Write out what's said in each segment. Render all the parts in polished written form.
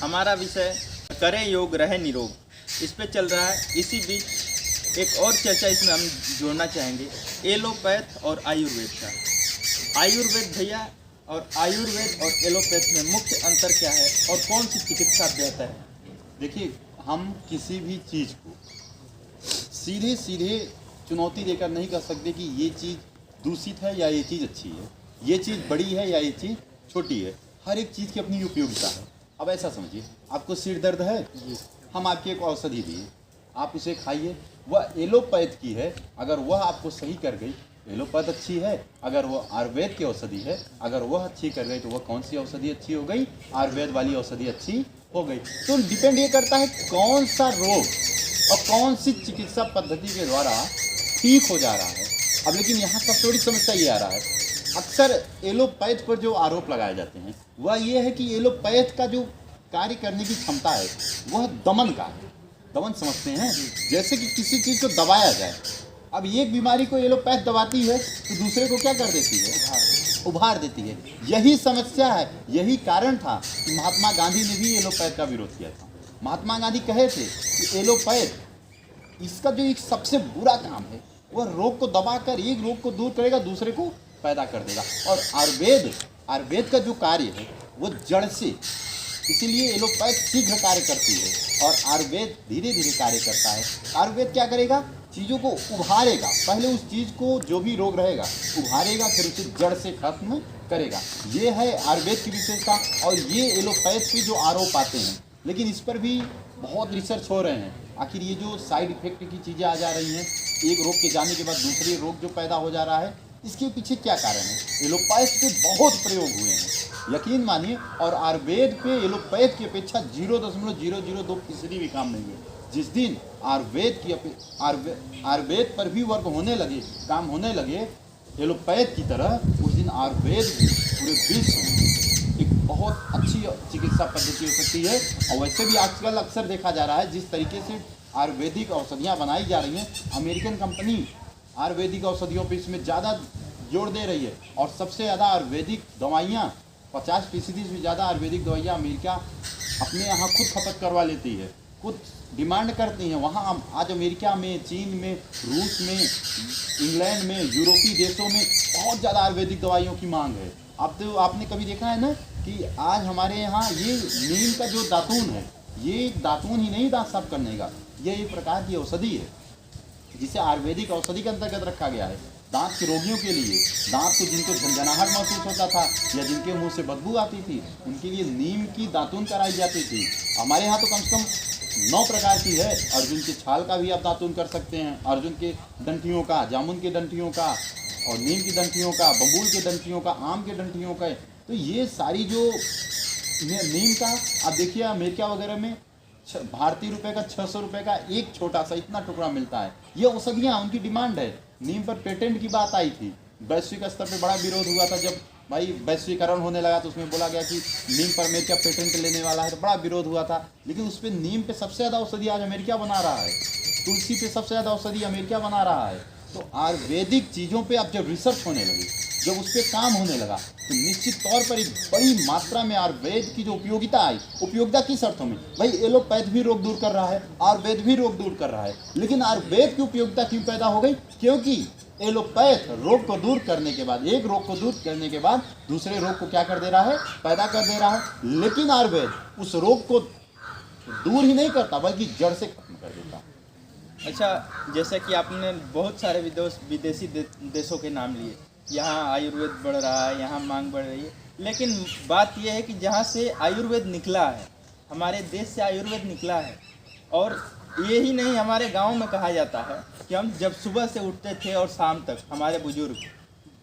हमारा विषय करें योग रहे निरोग, इस पे चल रहा है। इसी बीच एक और चर्चा इसमें हम जोड़ना चाहेंगे, एलोपैथ और आयुर्वेद का। आयुर्वेद भैया, और आयुर्वेद और एलोपैथ में मुख्य अंतर क्या है और कौन सी चिकित्सा बेहतर है? देखिए, हम किसी भी चीज़ को सीधे सीधे चुनौती देकर नहीं कर सकते कि ये चीज़ दूषित है या ये चीज़ अच्छी है, ये चीज़ बड़ी है या ये चीज़ छोटी है। हर एक चीज़ की अपनी उपयोगिता है। अब ऐसा समझिए, आपको सिर दर्द है, हम आपकी एक औषधि दिए, आप उसे खाइए। वह एलोपैथ की है, अगर वह आपको सही कर गई एलोपैथ अच्छी है। अगर वह आयुर्वेद की औषधि है, अगर वह अच्छी कर गई तो वह कौन सी औषधि अच्छी हो गई? आयुर्वेद वाली औषधि अच्छी हो गई। तो डिपेंड ये करता है कौन सा रोग और कौन सी चिकित्सा पद्धति के द्वारा ठीक हो जा रहा है। अब लेकिन यहाँ सबसे बड़ी समस्या ये आ रहा है, अक्सर एलोपैथ पर जो आरोप लगाए जाते हैं वह ये है कि एलोपैथ का जो कार्य करने की क्षमता है वह दमन का है। दमन समझते हैं, जैसे कि किसी चीज़ को दबाया जाए। अब एक बीमारी को एलोपैथ दबाती है तो दूसरे को क्या कर देती है? उभार देती है। यही समस्या है, यही कारण था कि महात्मा गांधी ने भी एलोपैथ का विरोध किया था। महात्मा गांधी कहे थे कि एलोपैथ इसका जो एक सबसे बुरा काम है वह रोग को दबाकर एक रोग को दूर करेगा, दूसरे को पैदा कर देगा। और आयुर्वेद का जो कार्य है वो जड़ से, इसीलिए एलोपैथ शीघ्र कार्य करती है और आयुर्वेद धीरे धीरे कार्य करता है। आयुर्वेद क्या करेगा? चीज़ों को उभारेगा, पहले उस चीज़ को जो भी रोग रहेगा उभारेगा, फिर उसे जड़ से खत्म करेगा। ये है आयुर्वेद की विशेषता। और ये एलोपैथ पे जो आरोप आते हैं, लेकिन इस पर भी बहुत रिसर्च हो रहे हैं। आखिर ये जो साइड इफेक्ट की चीज़ें आ जा रही हैं, एक रोग के जाने के बाद दूसरे रोग जो पैदा हो जा रहा है, इसके पीछे क्या कारण है? एलोपैथ पे बहुत प्रयोग हुए हैं, यकीन मानिए। और आयुर्वेद पे एलोपैथ की अपेक्षा 0.002% भी काम नहीं है। जिस दिन आयुर्वेद पर भी वर्क होने लगे, काम होने लगे एलोपैथ की तरह, उस दिन आयुर्वेद पूरे विश्व में एक बहुत अच्छी चिकित्सा पद्धति हो सकती है। और वैसे भी आजकल अक्सर देखा जा रहा है जिस तरीके से आयुर्वेदिक औषधियाँ बनाई जा रही हैं, अमेरिकन कंपनी आयुर्वेदिक औषधियों पर इसमें ज़्यादा जोर दे रही है। और सबसे ज़्यादा आयुर्वेदिक दवाइयाँ 50% से ज़्यादा आयुर्वेदिक दवाइयाँ अमेरिका अपने यहाँ खुद खपत करवा लेती है, खुद डिमांड करती हैं। वहाँ आज अमेरिका में, चीन में, रूस में, इंग्लैंड में, यूरोपीय देशों में बहुत ज़्यादा आयुर्वेदिक दवाइयों की मांग है। अब तो आपने कभी देखा है ना कि आज हमारे यहाँ ये नीम का जो दातून है, ये दातून ही नहीं दांत साफ करने का, ये एक प्रकार की औषधि है जिसे आयुर्वेदिक औषधि के अंतर्गत रखा गया है। दांत के रोगियों के लिए, दांत को जिनको झंझनाहट महसूस होता था या जिनके मुंह से बदबू आती थी, उनके लिए नीम की दातून कराई जाती थी। हमारे यहाँ तो कम से कम 9 प्रकार की है। अर्जुन के छाल का भी आप दातून कर सकते हैं, अर्जुन के डंठियों का, जामुन के डंठियों का, और नीम की डंठियों का, बबूल के डंठियों का, आम के डंठियों का। तो ये सारी जो नीम का, आप देखिए अमेरिका वगैरह में भारतीय रुपए का 600 रुपये का एक छोटा सा इतना टुकड़ा मिलता है। ये औषधियाँ, उनकी डिमांड है। नीम पर पेटेंट की बात आई थी, वैश्विक स्तर पे बड़ा विरोध हुआ था। जब भाई वैश्वीकरण होने लगा तो उसमें बोला गया कि नीम पर अमेरिका पेटेंट लेने वाला है, तो बड़ा विरोध हुआ था। लेकिन उस पर नीम पे सबसे ज़्यादा औषधि आज अमेरिका बना रहा है, तुलसी पे सबसे ज़्यादा औषधि अमेरिका बना रहा है। तो आयुर्वेदिक चीज़ों पे अब जब रिसर्च होने लगी, जब उस पर काम होने लगा, तो निश्चित तौर पर एक बड़ी मात्रा में आयुर्वेद की जो उपयोगिता आई, उपयोगिता किस अर्थों में? भाई एलोपैथ भी रोग दूर कर रहा है, आयुर्वेद भी रोग दूर कर रहा है, लेकिन आयुर्वेद की उपयोगिता क्यों पैदा हो गई? क्योंकि एलोपैथ रोग को दूर करने के बाद, एक रोग को दूर करने के बाद दूसरे रोग को क्या कर दे रहा है? पैदा कर दे रहा है। लेकिन आयुर्वेद उस रोग को दूर ही नहीं करता बल्कि जड़ से खत्म कर देता। अच्छा, जैसे कि आपने बहुत सारे विदेशी देशों के नाम लिए, यहाँ आयुर्वेद बढ़ रहा है, यहाँ मांग बढ़ रही है, लेकिन बात यह है कि जहाँ से आयुर्वेद निकला है, हमारे देश से आयुर्वेद निकला है। और ये ही नहीं, हमारे गांव में कहा जाता है कि हम जब सुबह से उठते थे और शाम तक हमारे बुजुर्ग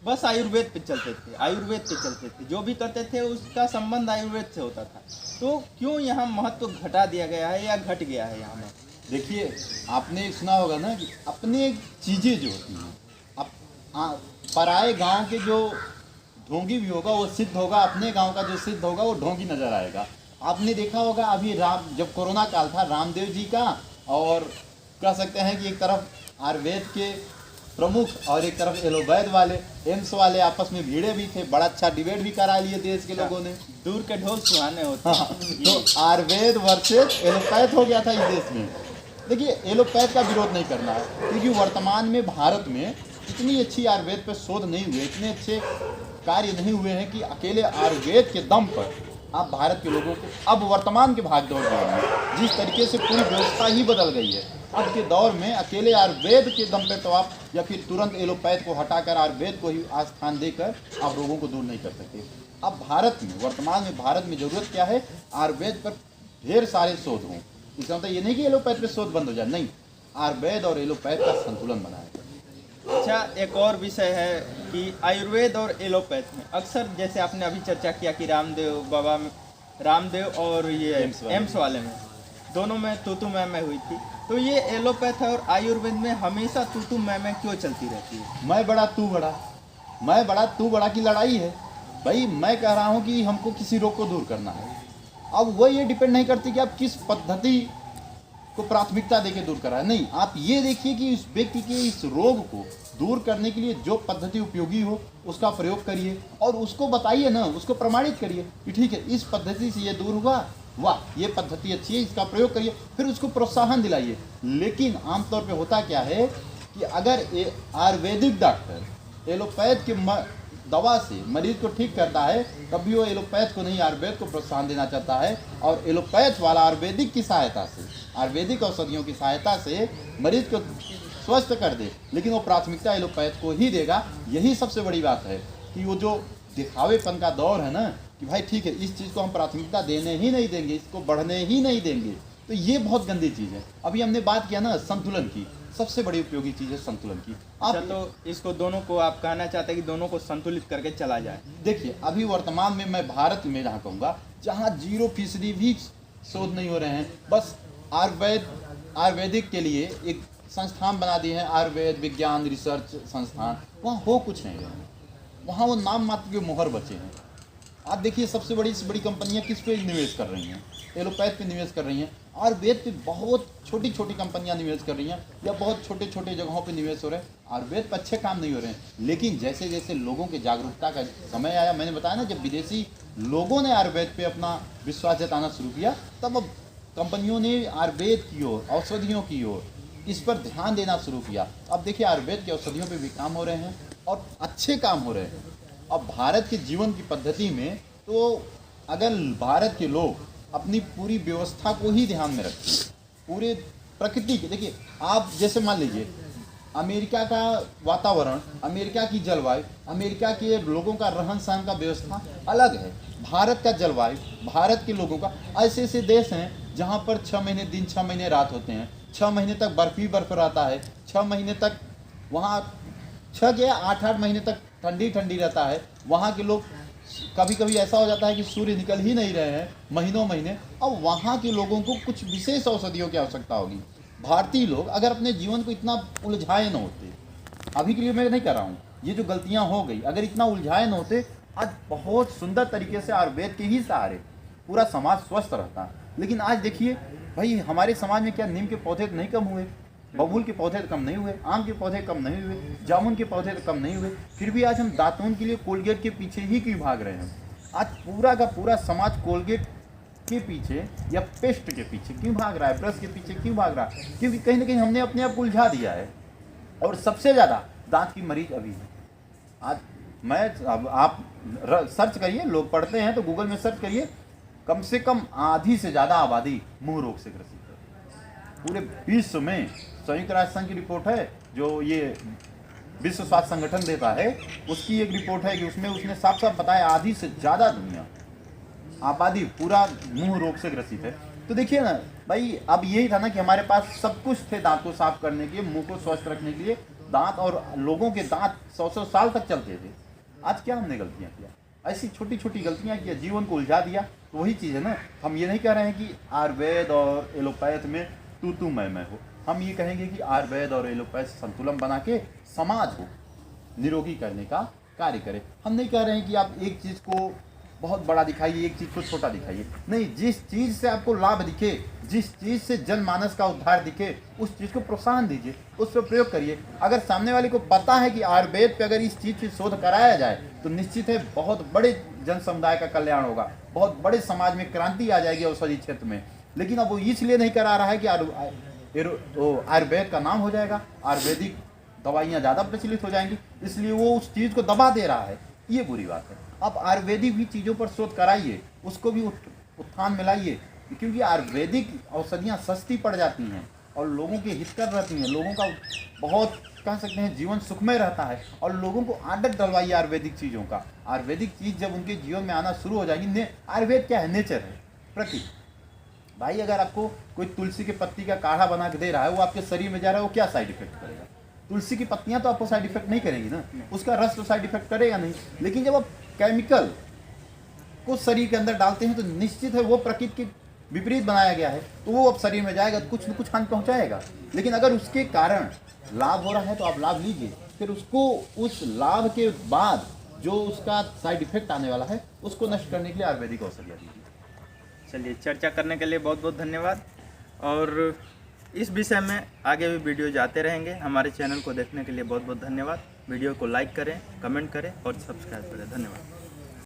बस आयुर्वेद पे चलते थे, आयुर्वेद पे चलते थे, जो भी करते थे उसका संबंध आयुर्वेद से होता था। तो क्यों यहाँ महत्व घटा दिया गया है या घट गया है यहाँ में? देखिए, आपने सुना होगा ना कि अपने चीज़ें जो होती हैं, अब पराए गांव के जो ढोंगी भी होगा वो सिद्ध होगा, अपने गांव का जो सिद्ध होगा वो ढोंगी नजर आएगा। आपने देखा होगा अभी जब कोरोना काल था, रामदेव जी का, और कह सकते हैं कि एक तरफ आयुर्वेद के प्रमुख और एक तरफ एलोपैथ वाले, एम्स वाले आपस में भिड़े भी थे, बड़ा अच्छा डिबेट भी करा लिए देश के लोगों ने। दूर के ढोल सुहाने होते हाँ, हैं। तो आयुर्वेद वर्सेस एलोपैथ हो गया था इस देश में। देखिए एलोपैथ का विरोध नहीं करना है, क्योंकि वर्तमान में भारत में इतनी अच्छी आयुर्वेद पर शोध नहीं हुए, इतने अच्छे कार्य नहीं हुए हैं कि अकेले आयुर्वेद के दम पर आप भारत के लोगों को अब वर्तमान के भागदौड़ दौर में जिस तरीके से पूरी व्यवस्था ही बदल गई है, अब के दौर में अकेले आयुर्वेद के दम पे तो आप या फिर तुरंत एलोपैथ को हटाकर आयुर्वेद को ही स्थान देकर आप रोगों को दूर नहीं कर सकते। अब भारत में वर्तमान में भारत में ज़रूरत क्या है, आयुर्वेद पर ढेर सारे शोध हों। इसका मतलब ये नहीं कि एलोपैथ पे शोध बंद हो जाए, नहीं, आयुर्वेद और एलोपैथ का संतुलन बनाया जाए। अच्छा, एक और विषय है कि आयुर्वेद और एलोपैथ में अक्सर जैसे आपने अभी चर्चा किया कि रामदेव और ये एम्स वाले में दोनों में तू मैं हुई थी, तो ये एलोपैथ और आयुर्वेद में हमेशा तू मैं क्यों चलती रहती है? मैं बड़ा तू बड़ा की लड़ाई है भाई। मैं कह रहा हूँ कि हमको किसी रोग को दूर करना है। अब वो ये डिपेंड नहीं करती कि आप किस पद्धति को प्राथमिकता देके दूर करा है, नहीं, आप ये देखिए कि इस व्यक्ति के इस रोग को दूर करने के लिए जो पद्धति उपयोगी हो उसका प्रयोग करिए और उसको बताइए ना, उसको प्रमाणित करिए कि ठीक है इस पद्धति से ये दूर हुआ, वाह ये पद्धति अच्छी है, इसका प्रयोग करिए, फिर उसको प्रोत्साहन दिलाइए। लेकिन आमतौर पे होता क्या है कि अगर आयुर्वेदिक डॉक्टर एलोपैथ के दवा से मरीज को ठीक करता है, कभी वो एलोपैथ को नहीं आयुर्वेद को प्रोत्साहन देना चाहता है, और एलोपैथ वाला आयुर्वेदिक की सहायता से, आयुर्वेदिक औषधियों की सहायता से मरीज को स्वस्थ कर दे, लेकिन वो प्राथमिकता एलोपैथ को ही देगा। यही सबसे बड़ी बात है कि वो जो दिखावेपन का दौर है ना कि भाई ठीक है इस चीज़ को हम प्राथमिकता देने ही नहीं देंगे, इसको बढ़ने ही नहीं देंगे, तो ये बहुत गंदी चीज़ है। अभी हमने बात किया ना संतुलन की, सबसे बड़ी उपयोगी चीज़ है संतुलन की। आप तो इसको दोनों को आप कहना चाहते हैं कि दोनों को संतुलित करके चला जाए। देखिए अभी वर्तमान में मैं भारत में जहाँ कहूँगा जहाँ 0% भी शोध नहीं हो रहे हैं, बस आयुर्वेदिक के लिए एक संस्थान बना दिए हैं, आयुर्वेद विज्ञान रिसर्च संस्थान, वहाँ हो कुछ नहीं रहे हैं, वहाँ वो नाम मात्र के मोहर बचे हैं। आप देखिए सबसे बड़ी से बड़ी कंपनियां किस पे निवेश कर रही हैं, एलोपैथ पे निवेश कर रही हैं, आयुर्वेद पे बहुत छोटी छोटी कंपनियां निवेश कर रही हैं, या बहुत छोटे छोटे जगहों पे निवेश हो रहे हैं, आयुर्वेद पे अच्छे काम नहीं हो रहे हैं। लेकिन जैसे जैसे लोगों के जागरूकता का समय आया, मैंने बताया ना जब विदेशी लोगों ने आयुर्वेद पे अपना विश्वास जताना शुरू किया, तब अब कंपनियों ने आयुर्वेद की ओर, औषधियों की ओर इस पर ध्यान देना शुरू किया। अब देखिए आयुर्वेद के औषधियों पे भी काम हो रहे हैं और अच्छे काम हो रहे हैं। अब भारत के जीवन की पद्धति में तो अगर भारत के लोग अपनी पूरी व्यवस्था को ही ध्यान में रखें, पूरे प्रकृति के, देखिए आप जैसे मान लीजिए अमेरिका का वातावरण, अमेरिका की जलवायु, अमेरिका के लोगों का रहन सहन का व्यवस्था अलग है, भारत का जलवायु, भारत के लोगों का, ऐसे ऐसे देश हैं जहाँ पर 6 महीने दिन 6 महीने रात होते हैं, 6 महीने तक बर्फ ही बर्फ रहता है, 6 महीने तक वहाँ 6 या 8 महीने तक ठंडी ठंडी रहता है। वहाँ के लोग कभी कभी ऐसा हो जाता है कि सूर्य निकल ही नहीं रहे हैं महीनों महीने। अब वहाँ के लोगों को कुछ विशेष औषधियों की आवश्यकता होगी। भारतीय लोग अगर अपने जीवन को इतना उलझाए न होते, अभी के लिए मैं नहीं कर रहा हूँ, ये जो गलतियाँ हो गई, अगर इतना उलझाए न होते, आज बहुत सुंदर तरीके से आयुर्वेद के ही सहारे पूरा समाज स्वस्थ रहता। लेकिन आज देखिए भाई हमारे समाज में क्या नीम के पौधे नहीं कम हुए, बबूल के पौधे कम नहीं हुए, आम के पौधे कम नहीं हुए, जामुन के पौधे कम नहीं हुए, फिर भी आज हम दातून के लिए कोलगेट के पीछे ही क्यों भाग रहे हैं? आज पूरा का पूरा समाज कोलगेट के पीछे या पेस्ट के पीछे क्यों भाग रहा है, ब्रश के पीछे क्यों भाग रहा है? क्योंकि कहीं ना कहीं हमने अपने आप को उलझा दिया है। और सबसे ज़्यादा दांत की मरीज अभी है। आज अब आप सर्च करिए, लोग पढ़ते हैं तो गूगल में सर्च करिए, कम से कम आधी से ज़्यादा आबादी मुंह रोग से ग्रसित है पूरे विश्व में। संयुक्त राष्ट्र संघ की रिपोर्ट है जो ये विश्व स्वास्थ्य संगठन देता है, उसकी एक रिपोर्ट है कि उसमें उसने साफ साफ बताया आधी से ज़्यादा दुनिया आबादी पूरा मुंह रोग से ग्रसित है। तो देखिए ना भाई, अब यही था ना कि हमारे पास सब कुछ थे दांत को साफ करने के लिए, मुंह को स्वस्थ रखने के लिए दांत, और लोगों के दांत 100 साल तक चलते थे। आज क्या हमने गलतियाँ किया, ऐसी छोटी छोटी गलतियाँ किया, जीवन को उलझा दिया। तो वही चीज़ है ना, हम ये नहीं कह रहे हैं कि आयुर्वेद और एलोपैथ में तू मैं हो, हम ये कहेंगे कि आयुर्वेद और एलोपैथ संतुलन बना के समाज को निरोगी करने का कार्य करे। हम नहीं कह रहे हैं कि आप एक चीज़ को बहुत बड़ा दिखाइए, एक चीज़ को छोटा दिखाइए। नहीं, जिस चीज़ से आपको लाभ दिखे, जिस चीज़ से जनमानस का उद्धार दिखे, उस चीज़ को प्रोत्साहन दीजिए, उस पर प्रयोग करिए। अगर सामने वाले को पता है कि आयुर्वेद पे अगर इस चीज़ की शोध कराया जाए तो निश्चित है बहुत बड़े जन समुदाय का कल्याण होगा, बहुत बड़े समाज में क्रांति आ जाएगी औषधि क्षेत्र में। लेकिन अब वो इसलिए नहीं करा रहा है कि आयुर्वेद का नाम हो जाएगा, आयुर्वेदिक दवाइयाँ ज़्यादा प्रचलित हो जाएंगी, इसलिए वो उस चीज़ को दबा दे रहा है। ये बुरी बात है। आप आयुर्वेदिक भी चीज़ों पर शोध कराइए, उसको भी उत्थान मिलाइए, क्योंकि आयुर्वेदिक औषधियाँ सस्ती पड़ जाती हैं और लोगों के हितकर रहती हैं, लोगों का बहुत कह सकते हैं जीवन सुखमय रहता है। और लोगों को आदत डलवाइए आयुर्वेदिक चीज़ों का। आयुर्वेदिक चीज़ जब उनके जीवन में आना शुरू हो जाएगी, आयुर्वेद क्या है, नेचर है, प्रकृति। भाई अगर आपको कोई तुलसी के पत्ती का काढ़ा बना के दे रहा है, वो आपके शरीर में जा रहा है, वो क्या साइड इफेक्ट करेगा? तुलसी की पत्तियां तो आपको साइड इफेक्ट नहीं करेंगी ना, उसका रस तो साइड इफेक्ट करेगा नहीं। लेकिन जब आप केमिकल को शरीर के अंदर डालते हैं तो निश्चित है वो प्रकृति के विपरीत बनाया गया है, तो वो अब शरीर में जाएगा, कुछ न कुछ हानि पहुंचाएगा। लेकिन अगर उसके कारण लाभ हो रहा है तो आप लाभ लीजिए, फिर उसको उस लाभ के बाद जो उसका साइड इफेक्ट आने वाला है उसको नष्ट करने के लिए आयुर्वेदिक औषधियाँ दीजिए। चलिए, चर्चा करने के लिए बहुत बहुत धन्यवाद। और इस विषय में आगे भी वीडियो जाते रहेंगे। हमारे चैनल को देखने के लिए बहुत बहुत धन्यवाद। वीडियो को लाइक करें, कमेंट करें और सब्सक्राइब करें। धन्यवाद।